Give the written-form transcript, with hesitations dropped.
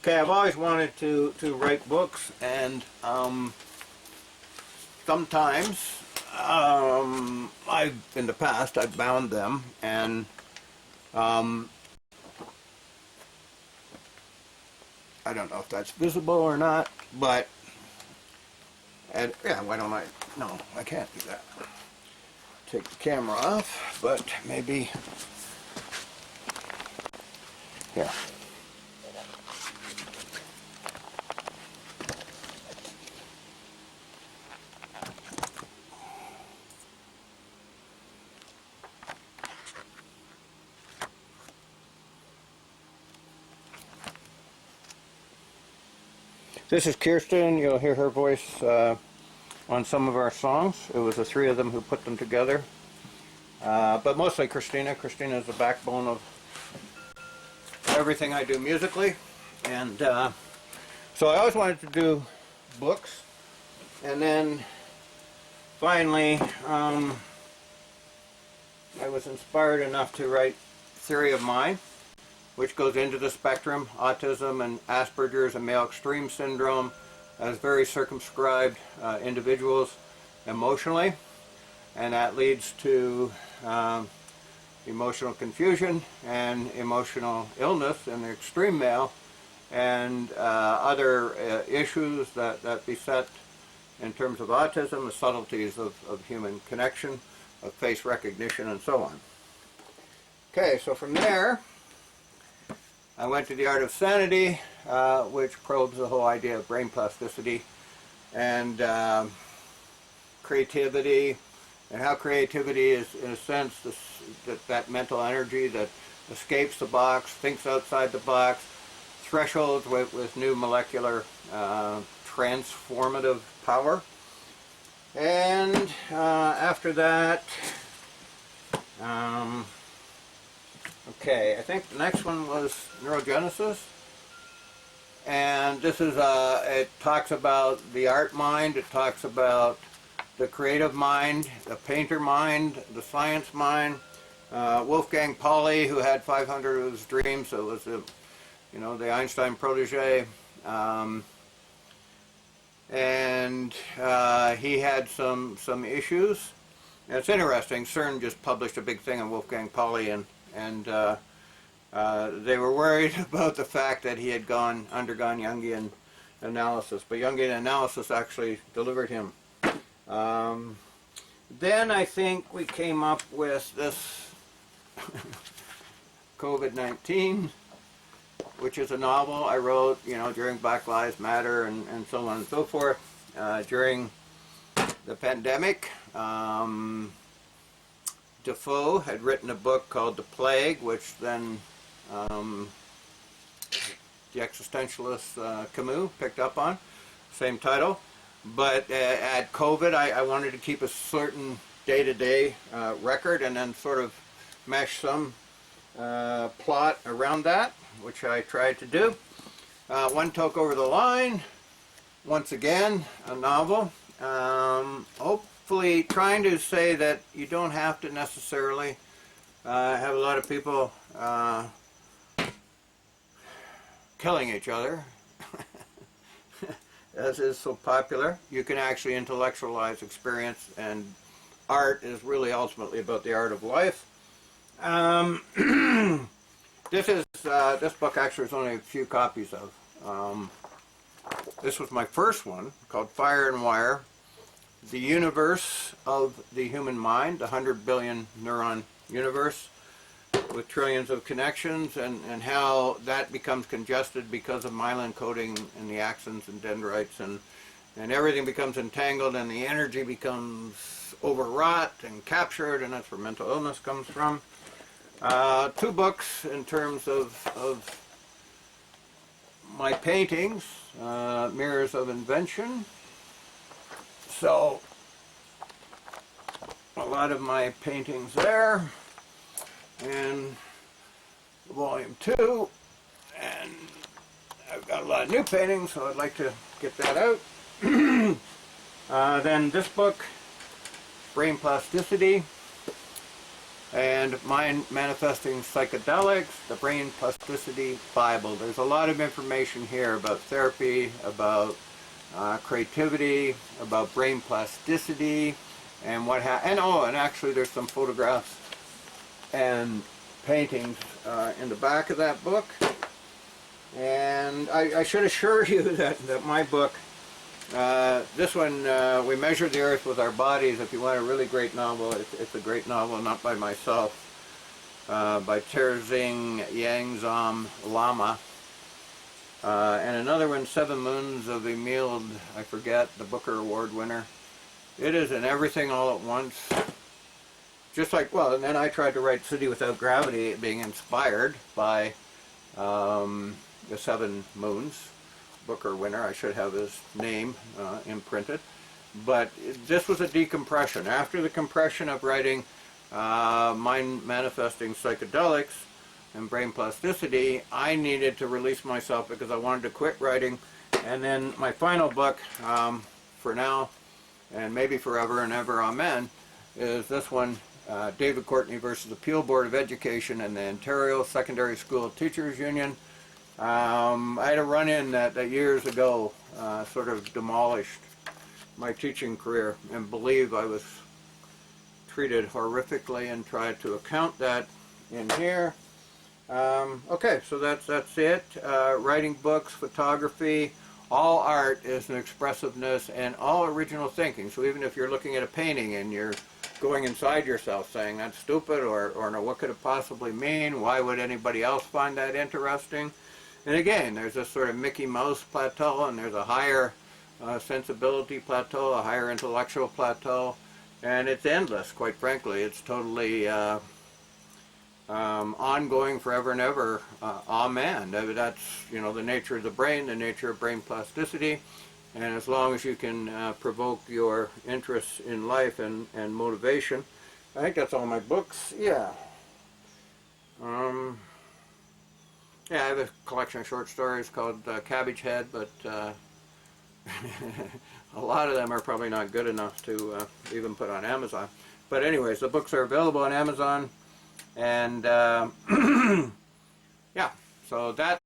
Okay, I've always wanted to write books, and sometimes in the past I've bound them, and I don't know if that's visible or not, but yeah, why don't I? No, I can't do that. Take the camera off, but maybe here. This is Kirsten. You'll hear her voice on some of our songs. It was the three of them who put them together. But mostly Christina. Christina is the backbone of everything I do musically. And so I always wanted to do books. And then finally I was inspired enough to write Theory of Mind, which goes into the spectrum, autism and Asperger's and male extreme syndrome, as very circumscribed individuals emotionally, and that leads to emotional confusion and emotional illness in the extreme male, and other issues that beset in terms of autism, the subtleties of human connection, of face recognition, and so on. Okay, so from there I went to The Art of Sanity, which probes the whole idea of brain plasticity and creativity, and how creativity is, in a sense, that mental energy that escapes the box, thinks outside the box, thresholds with new molecular transformative power. And after that, okay, I think the next one was Neurogenesis, and this is it talks about the art mind, it talks about the creative mind, the painter mind, the science mind. Wolfgang Pauli, who had 500 of his dreams, so it was the Einstein protege, and he had some issues. And it's interesting. CERN just published a big thing on Wolfgang Pauli, and they were worried about the fact that he had undergone Jungian analysis, but Jungian analysis actually delivered him. Then I think we came up with this COVID-19, which is a novel I wrote, during Black Lives Matter and so on and so forth, during the pandemic. Defoe had written a book called The Plague, which then the existentialist Camus picked up on, same title. But at COVID, I wanted to keep a certain day-to-day record and then sort of mesh some plot around that, which I tried to do. One Toke Over the Line, once again, a novel. Hopefully trying to say that you don't have to necessarily have a lot of people killing each other, as is so popular. You can actually intellectualize experience, and art is really ultimately about the art of life. This book actually there's only a few copies of. This was my first one, called Fire and Wire, The Universe of the Human Mind, the 100 billion neuron universe with trillions of connections, and how that becomes congested because of myelin coating in the axons and dendrites, and everything becomes entangled, and the energy becomes overwrought and captured, and that's where mental illness comes from. Two books in terms of my paintings, Mirrors of Invention. So a lot of my paintings there, and volume 2, and I've got a lot of new paintings, so I'd like to get that out. Then this book, Brain Plasticity, and Mind Manifesting Psychedelics, the Brain Plasticity Bible. There's a lot of information here about therapy, about creativity, about brain plasticity, and and actually there's some photographs and paintings in the back of that book. And I should assure you that my book, this one, We Measure the Earth with Our Bodies. If you want a really great novel, it's a great novel, not by myself, by Terzing Yangzom Lama. And another one, 7 Moons of Emile, I forget, the Booker Award winner. It is an everything all at once. Just like, well, and then I tried to write City Without Gravity, being inspired by the 7 Moons. Booker winner. I should have his name imprinted. But this was a decompression. After the compression of writing Mind Manifesting Psychedelics and Brain Plasticity, I needed to release myself because I wanted to quit writing. And then my final book, for now, and maybe forever and ever, amen, is this one, David Courtney versus Appeal Board of Education and the Ontario Secondary School Teachers Union. I had a run-in that years ago sort of demolished my teaching career, and believe I was treated horrifically, and tried to account that in here. Okay, so that's it. Writing books, photography, all art is an expressiveness and all original thinking. So even if you're looking at a painting and you're going inside yourself saying that's stupid, or no, what could it possibly mean? Why would anybody else find that interesting? And again, there's this sort of Mickey Mouse plateau, and there's a higher sensibility plateau, a higher intellectual plateau, and it's endless, quite frankly. It's totally ongoing forever and ever. Amen. That's, you know, the nature of the brain, the nature of brain plasticity, and as long as you can provoke your interest in life and motivation. I think that's all my books. Yeah. Yeah, I have a collection of short stories called Cabbage Head, but a lot of them are probably not good enough to even put on Amazon. But anyways, the books are available on Amazon, and yeah, so that